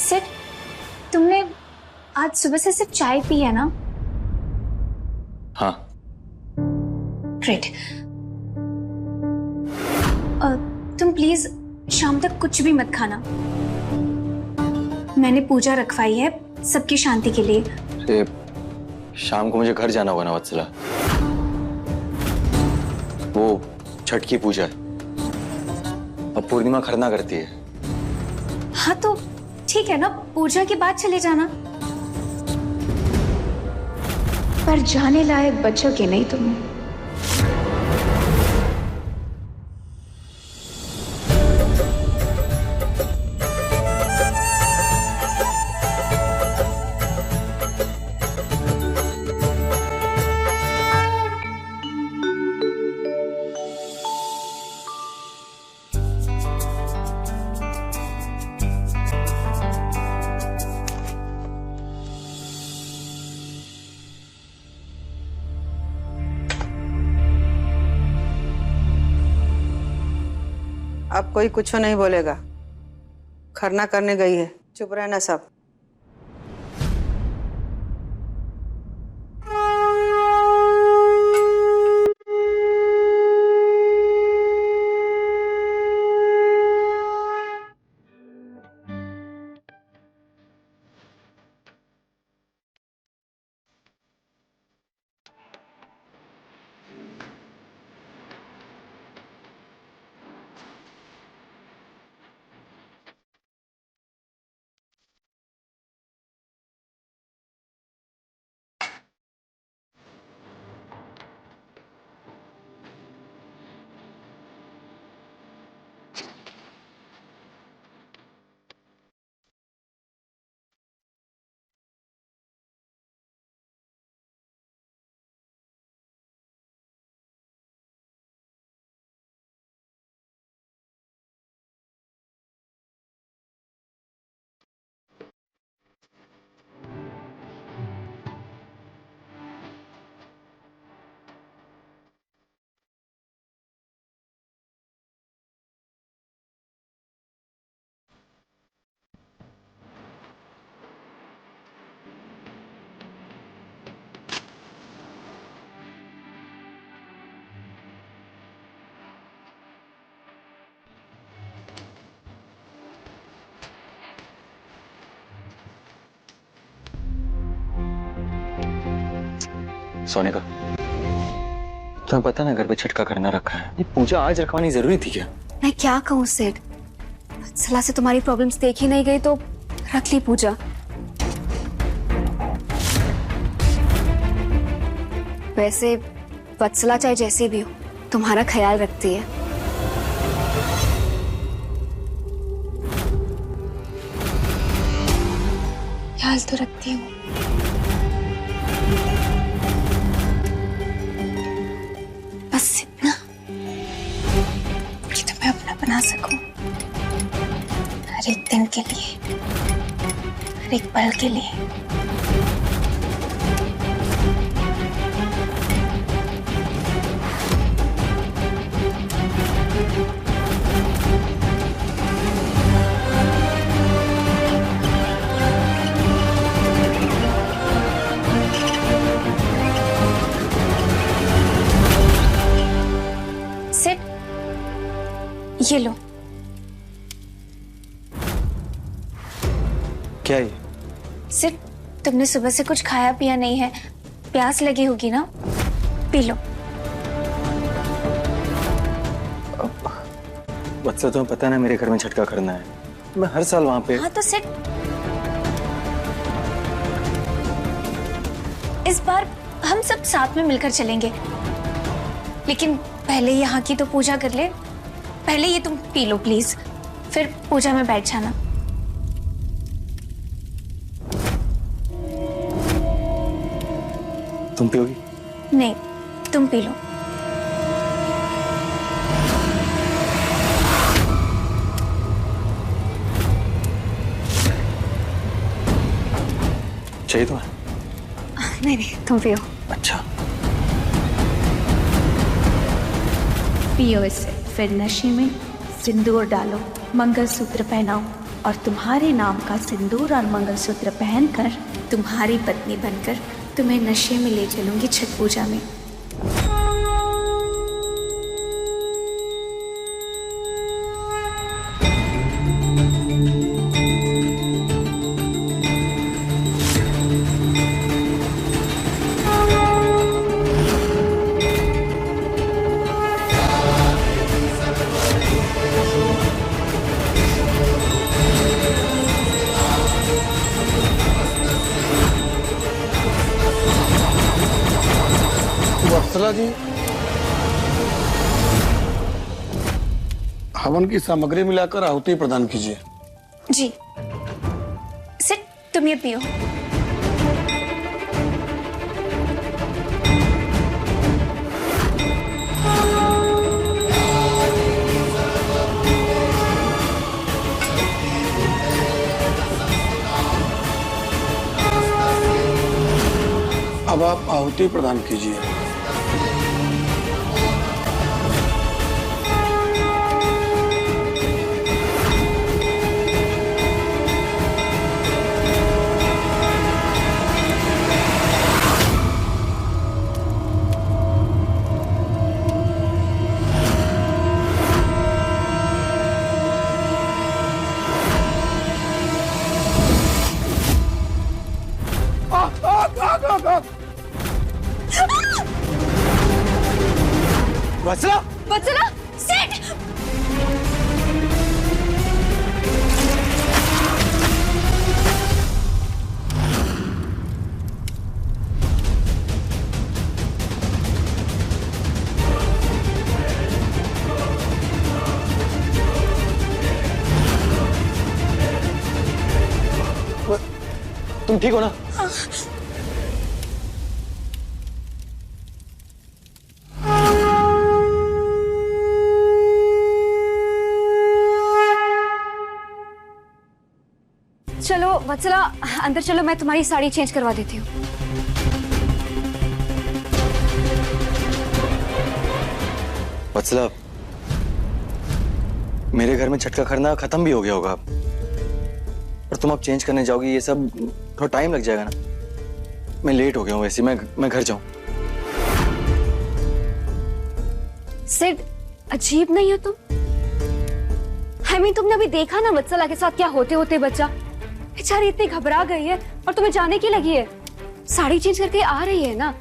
Seat, तुमने आज सुबह से सिर्फ चाय पी है ना? हाँ। ग्रेट। तुम प्लीज शाम तक कुछ भी मत खाना। मैंने पूजा रखवाई है सबकी शांति के लिए। अरे शाम को मुझे घर जाना होगा ना वत्सला, वो छठ की पूजा है। अब पूर्णिमा खरना करती है। हाँ तो ठीक है ना, पूजा के बाद चले जाना। पर जाने लायक बचोगे नहीं तुम। अब कोई कुछ नहीं बोलेगा। खरना करने गई है, चुप रहना सब। सोनिका, तुम्हें पता ना घर पे छठ का खरना रखा है। ये पूजा आज रखवानी जरूरी थी क्या? मैं क्या कहूँ सेठ, वत्सला से तुम्हारी प्रॉब्लम्स देखी नहीं गई तो रख ली पूजा। वैसे वत्सला चाहे जैसी भी हो तुम्हारा ख्याल रखती है। ख्याल तो रखती हूँ। बस इतना कि तुम्हें अपना बना सकूं, हर एक दिन के लिए, हर एक पल के लिए। सिट, ये लो। क्या ये? सिट, तुमने सुबह से कुछ खाया पिया नहीं है, प्यास लगी होगी ना, पी लो। वत्सला, तुम्हें पता ना मेरे घर में छठ का खरना है। मैं हर साल वहां पे। हाँ तो सिट, इस बार हम सब साथ में मिलकर चलेंगे, लेकिन पहले यहाँ की तो पूजा कर ले। पहले ये तुम पी लो प्लीज, फिर पूजा में बैठ जाना। तुम पियोगी? नहीं, तुम पी लो। चाहिए तुम्हें? नहीं नहीं, तुम पियो। अच्छा। पियो इसे, फिर नशे में सिंदूर डालो, मंगलसूत्र पहनाओ, और तुम्हारे नाम का सिंदूर और मंगलसूत्र पहनकर तुम्हारी पत्नी बनकर तुम्हें नशे में ले चलूंगी छठ पूजा में। वत्सला जी, हवन की सामग्री मिलाकर आहुति प्रदान कीजिए। जी सिट, तुम ये पियो। अब आप आहुति प्रदान कीजिए। वत्सला, वत्सला, सिट। तुम ठीक हो ना? चलो वत्सला, अंदर चलो, मैं तुम्हारी साड़ी चेंज करवा देती हूँ। वत्सला, मेरे घर में छठ का खरना खत्म भी हो गया होगा, और तुम अब चेंज करने जाओगी, ये सब थोड़ा टाइम लग जाएगा ना। मैं लेट हो गया हूँ वैसे, मैं घर जाऊं। सिड, अजीब नहीं हो तुम? तुमने अभी देखा ना वत्सला के साथ क्या होते होते बच्चा बेचारी इतनी घबरा गई है, और तुम्हें जाने की लगी है। साड़ी चेंज करके आ रही है ना,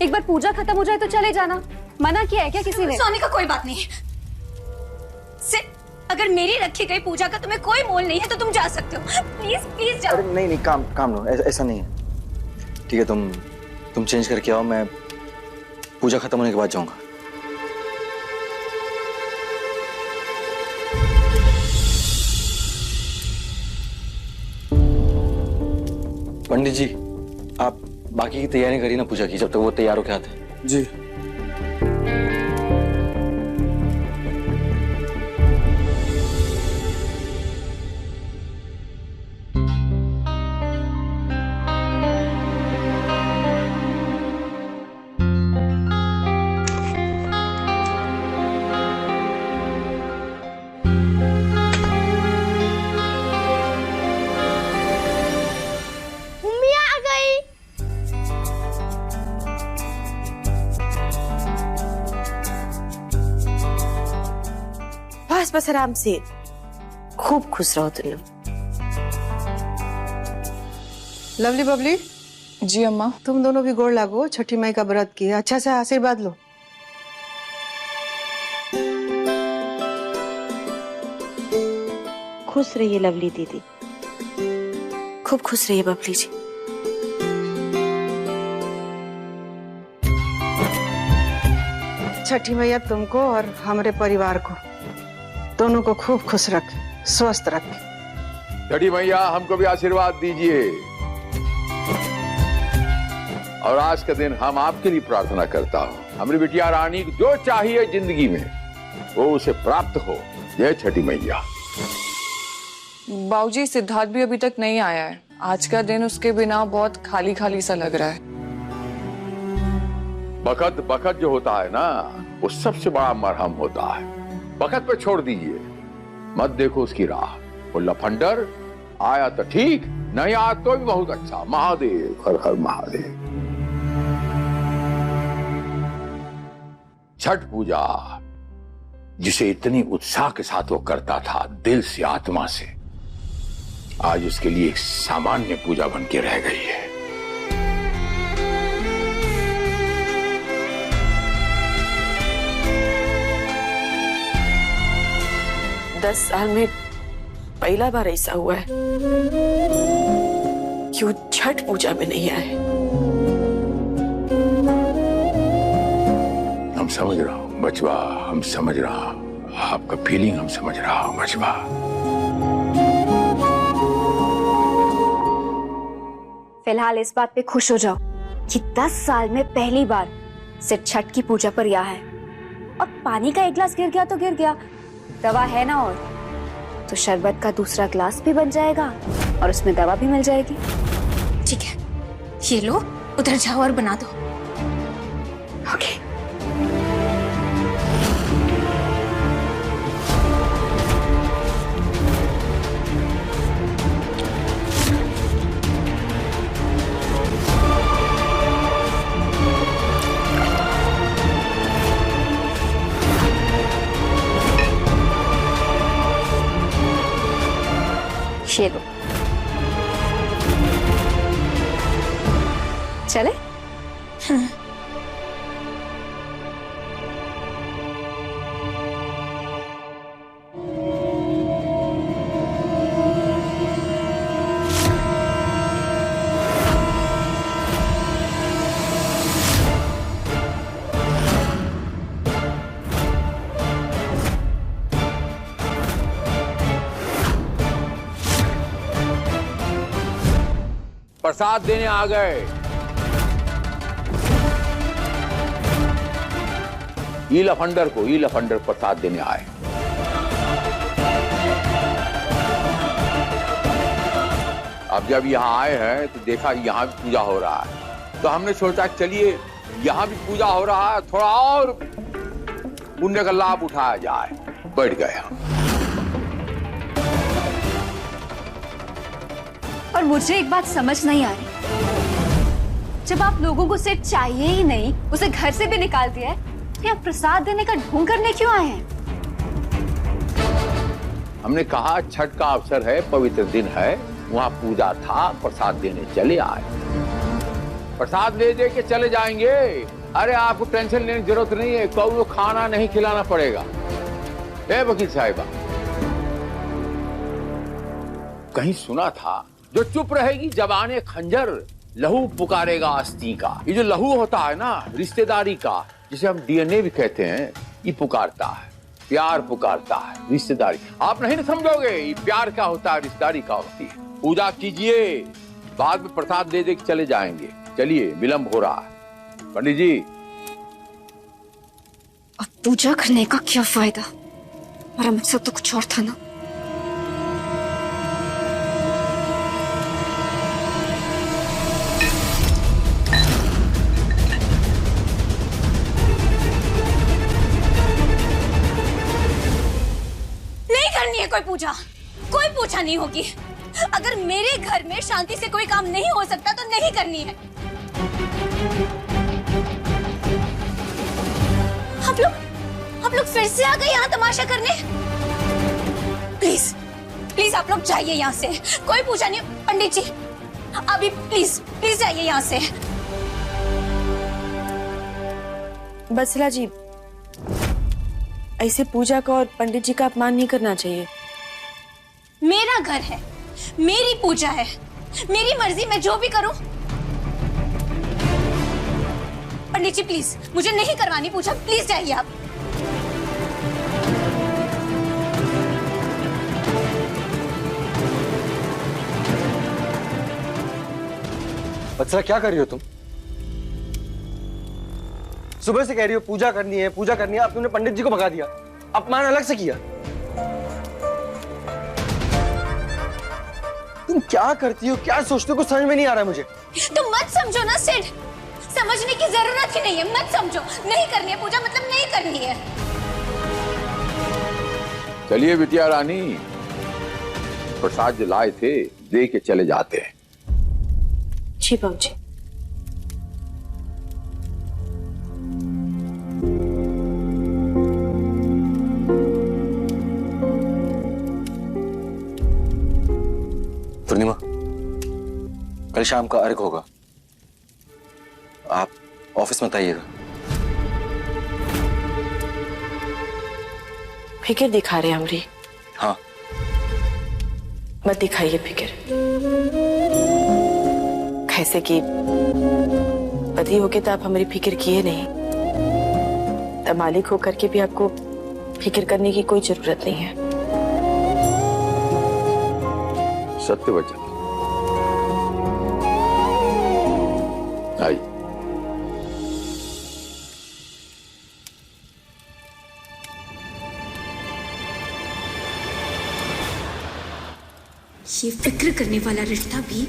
एक बार पूजा खत्म हो जाए तो चले जाना। मना किया है क्या किसी ने? सोने का कोई बात नहीं है। सिट, अगर मेरी रखी गई पूजा का तुम्हें कोई मोल नहीं है तो तुम जा सकते हो। प्लीज प्लीज जाओ। अरे नहीं, काम लो, ऐसा नहीं है। ठीक है, तुम चेंज करके आओ, मैं पूजा खत्म होने के बाद जाऊंगा। पंडित जी, आप बाकी की तैयारी करिए ना पूजा की, जब तक वो तैयार होके आते हैं। जी। बस आराम से, खूब खुश रहो तुम लोग। लवली बबली। जी अम्मा। तुम दोनों भी गोड़ लागो, छठी माई का व्रत किया, अच्छा से आशीर्वाद लो। खुश रहिए लवली दीदी, खूब खुश रहिए बबली जी। छठी मैया तुमको और हमारे परिवार को दोनों को खूब खुश रखे, स्वस्थ रखे। छठी मैया हमको भी आशीर्वाद दीजिए, और आज का दिन हम आपके लिए प्रार्थना करता हूँ, हमारी बिटिया रानी को जो चाहिए जिंदगी में वो उसे प्राप्त हो। जय छठी मैया। बाबूजी, सिद्धार्थ भी अभी तक नहीं आया है। आज का दिन उसके बिना बहुत खाली खाली सा लग रहा है। बखत जो होता है ना, वो सबसे बड़ा मरहम होता है। बखत पे छोड़ दीजिए, मत देखो उसकी राह। वो लफंडर आया तो ठीक, नहीं आया तो भी बहुत अच्छा। महादेव, हर हर महादेव। छठ पूजा जिसे इतनी उत्साह के साथ वो करता था, दिल से आत्मा से, आज उसके लिए एक सामान्य पूजा बन के रह गई है। 10 साल में पहला बार ऐसा हुआ है कि वो छठ पूजा में नहीं आए। हम समझ रहा हूं बचवा, हम समझ रहा हूं आपका फीलिंग, हम समझ रहा हूं बचवा। फिलहाल इस बात पे खुश हो जाओ कि 10 साल में पहली बार सिर्फ छठ की पूजा पर यहाँ है। और पानी का एक गिलास गिर गया तो गिर गया, दवा है ना, और तो शरबत का दूसरा ग्लास भी बन जाएगा और उसमें दवा भी मिल जाएगी। ठीक है, ये लो, उधर जाओ और बना दो। ओके। ये लो। चले? प्रसाद देने आ गए। ई लफंडर प्रसाद देने आए। अब जब यहाँ आए हैं तो देखा यहाँ भी पूजा हो रहा है, तो हमने सोचा चलिए यहाँ भी पूजा हो रहा है, थोड़ा और पुण्य का लाभ उठाया जाए। बैठ गए हम। और मुझे एक बात समझ नहीं आ रही, जब आप लोगों को सिर्फ चाहिए ही नहीं, उसे घर से भी निकाल दिया है, तो आप प्रसाद देने का ढोंग करने क्यों आए हैं? हमने कहा छठ का अवसर है, पवित्र दिन है, वहाँ पूजा था, प्रसाद देने चले आए। प्रसाद ले दे के चले जाएंगे। अरे आपको टेंशन लेने की जरूरत नहीं है, कौनो खाना नहीं खिलाना पड़ेगा। ए वकील साहिबा, कहीं सुना था जो चुप रहेगी जबाने खंजर, लहू पुकारेगा अस्ती का। ये जो लहू होता है ना रिश्तेदारी का, जिसे हम डीएनए भी कहते हैं, ये पुकारता है, प्यार पुकारता है, रिश्तेदारी। आप नहीं समझोगे ये प्यार क्या होता है, रिश्तेदारी क्या होती है। पूजा कीजिए, बाद में प्रसाद दे दे के चले जाएंगे। चलिए, विलंब हो रहा है। पंडित जी, अब पूजा करने का क्या फायदा? मेरा मकसद तो कुछ और था ना। कोई पूजा नहीं होगी। अगर मेरे घर में शांति से कोई काम नहीं हो सकता तो नहीं करनी है। आप लोग फिर से आ गए यहाँ तमाशा करने। प्लीज आप लोग जाइए यहाँ से, कोई पूजा नहीं। पंडित जी अभी प्लीज जाइए यहाँ से। बसला जी, ऐसे पूजा का और पंडित जी का अपमान नहीं करना चाहिए। मेरा घर है, मेरी पूजा है, मेरी मर्जी, मैं जो भी करूं। पंडित जी प्लीज, मुझे नहीं करवानी पूजा, प्लीज जाइए आप। बच्चा क्या कर रही हो तुम? सुबह से कह रही हो पूजा करनी है, पूजा करनी है। अब तुमने पंडित जी को भगा दिया, अपमान अलग से किया। तुम क्या करती हो, क्या सोचते हो, कुछ समझ में नहीं आ रहा है मुझे। तुम मत समझो ना सिड, समझने की जरूरत ही नहीं है। मत समझो, नहीं करनी है पूजा मतलब नहीं करनी है। चलिए बिटिया रानी, प्रसाद जो लाए थे दे के चले जाते हैं। जी बाबूजी। पूर्णिमा, कल शाम का अर्घ होगा, आप ऑफिस में आइएगा। फिक्र दिखा रहे हमरी? हाँ। मत दिखाइए फिक्र, कैसे कि पति होके तो आप हमारी फिक्र किए नहीं, तब मालिक होकर के भी आपको फिक्र करने की कोई जरूरत नहीं है। सत्य वचन। आइए। ये फिक्र करने वाला रिश्ता भी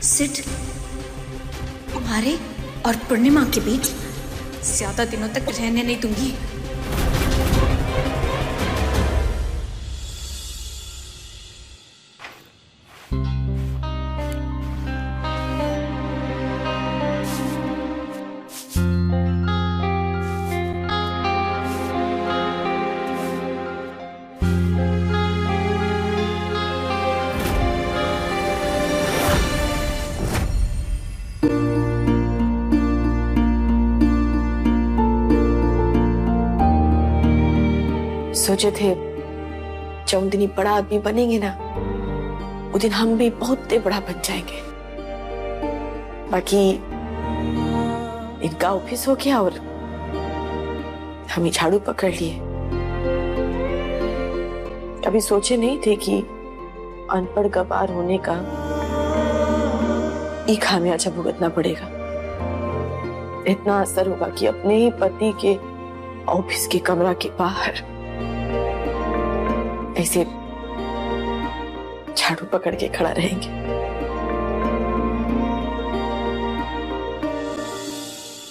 सिर्फ हमारे और पूर्णिमा के बीच ज्यादा दिनों तक रहने नहीं दूंगी। सोचे थे जब दिन बड़ा आदमी बनेंगे ना, उस दिन हम भी बहुत बड़ा बन जाएंगे। बाकी इनका ऑफिस हो गया और हम ही झाड़ू पकड़ लिए। अभी सोचे नहीं थे कि अनपढ़ गवार होने का ये खामियाजा भुगतना पड़ेगा। इतना असर होगा कि अपने ही पति के ऑफिस के कमरा के बाहर ऐसे झाड़ू पकड़ के खड़ा रहेंगे।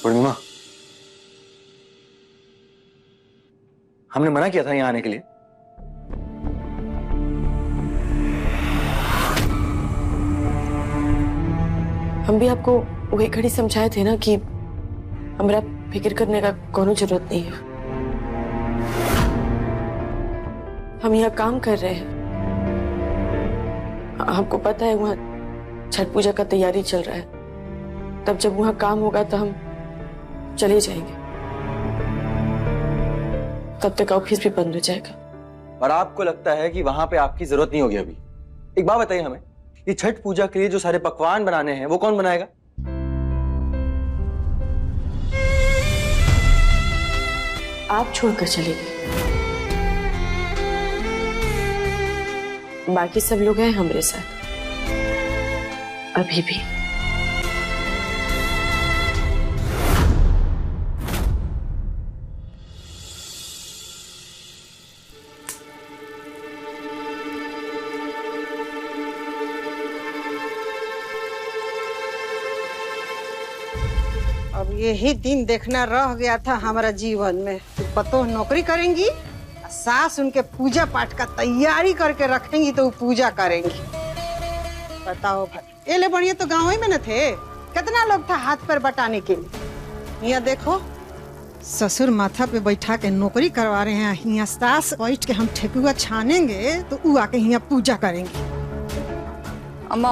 पूर्णिमा, हमने मना किया था यहाँ आने के लिए। हम भी आपको वही घड़ी समझाए थे ना कि हमारा फिक्र करने का कोनो जरूरत नहीं है। हम यहाँ काम कर रहे हैं, हमको पता है वहाँ छठ पूजा का तैयारी चल रहा है। तब जब वहाँ काम होगा तो हम चले जाएंगे, तब तक ऑफिस भी बंद हो जाएगा। और आपको लगता है कि वहां पे आपकी जरूरत नहीं होगी अभी? एक बात बताइए हमें, ये छठ पूजा के लिए जो सारे पकवान बनाने हैं वो कौन बनाएगा? आप छोड़कर चले गए, बाकी सब लोग हैं हमारे साथ अभी भी। अब यही दिन देखना रह गया था हमारा जीवन में। पतो नौकरी करेंगी, सास उनके पूजा पाठ का तैयारी करके रखेंगी तो वो पूजा करेंगी। बताओ भाई, ये ले बढ़िया तो गाँव ही में न थे, कितना लोग था हाथ पर बटाने के लिए। यहाँ देखो, ससुर माथा पे बैठा के नौकरी करवा रहे हैं, यहाँ सास बैठ के हम ठेकुआ छानेंगे तो वो आके यहाँ पूजा करेंगे। अम्मा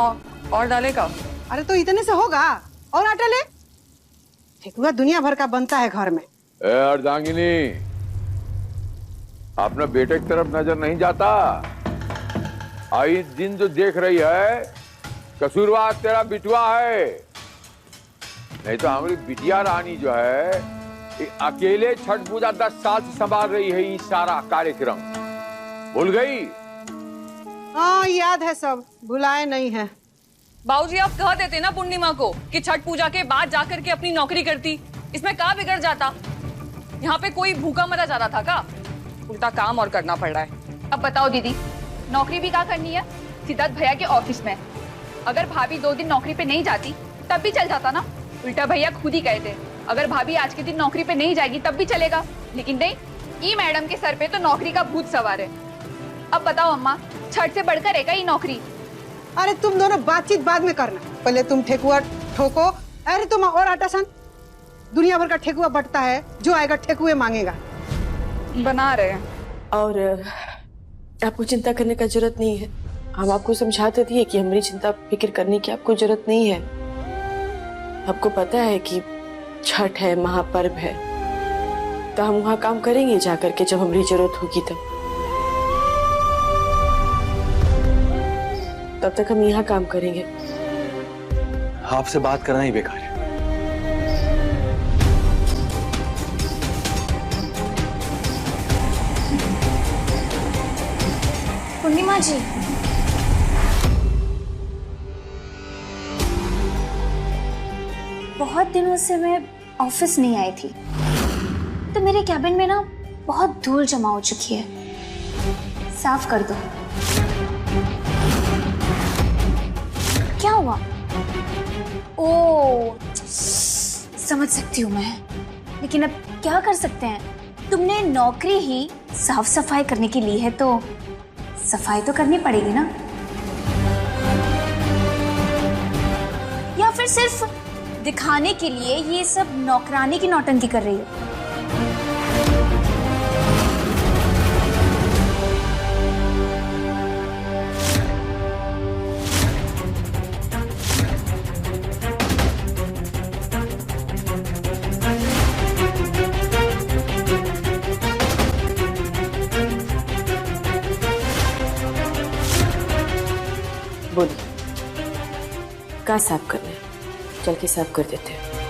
और डालेगा? अरे तो इतने से होगा, और आटा ले। ठेकुआ दुनिया भर का बनता है घर में। अर्धांगिनी, अपना बेटे की तरफ नजर नहीं जाता? आई दिन जो देख रही है, कसूरवार तेरा बिटुआ है। नहीं तो हमारी बिटिया रानी जो है अकेले छठ पूजा 10 साल से संभाल रही है ये सारा कार्यक्रम। भूल गई? हाँ याद है सब, भुलाए नहीं है। बाबूजी आप कह देते ना पूर्णिमा को कि छठ पूजा के बाद जाकर के अपनी नौकरी करती, इसमें क्या बिगड़ जाता? यहाँ पे कोई भूखा मरा जा रहा था का? उल्टा काम और करना पड़ रहा है। अब बताओ दीदी, नौकरी भी क्या करनी है? सिद्धार्थ भैया के ऑफिस में। अगर भाभी 2 दिन नौकरी पे नहीं जाती तब भी चल जाता ना। उल्टा भैया खुद ही कहते अगर भाभी आज के दिन नौकरी पे नहीं जाएगी तब भी चलेगा, लेकिन नहीं, ई मैडम के सर पे तो नौकरी का भूत सवार है। अब बताओ अम्मा, छठ से बढ़कर है क्या ये नौकरी? अरे तुम दोनों बातचीत बाद में करना, पहले तुम ठेकुआ ठोको। अरे तुम और आटा सान, दुनिया भर का ठेकुआ बटता है, जो आएगा ठेकुए मांगेगा। बना रहे हैं। और आपको चिंता करने का जरूरत नहीं है। हम आपको समझाते दिए कि हमारी चिंता फिक्र करने की आपको जरूरत नहीं है। आपको पता है कि छठ है, महापर्व है, तो हम वहाँ काम करेंगे जाकर के जब हमारी जरूरत होगी तब तक हम यहाँ काम करेंगे। आपसे बात करना ही बेकार है। पूर्णिमा जी, बहुत दिनों से मैं ऑफिस नहीं आई थी, तो मेरे कैबिन में ना बहुत धूल जमा हो चुकी है। साफ कर दो। क्या हुआ? ओ, समझ सकती हूँ मैं, लेकिन अब क्या कर सकते हैं? तुमने नौकरी ही साफ सफाई करने की ली है, तो सफाई तो करनी पड़ेगी ना। या फिर सिर्फ दिखाने के लिए ये सब नौकरानी की नौटंकी कर रही हो? बोलिए, कहाँ साफ करना है? चल के साफ कर देते हैं।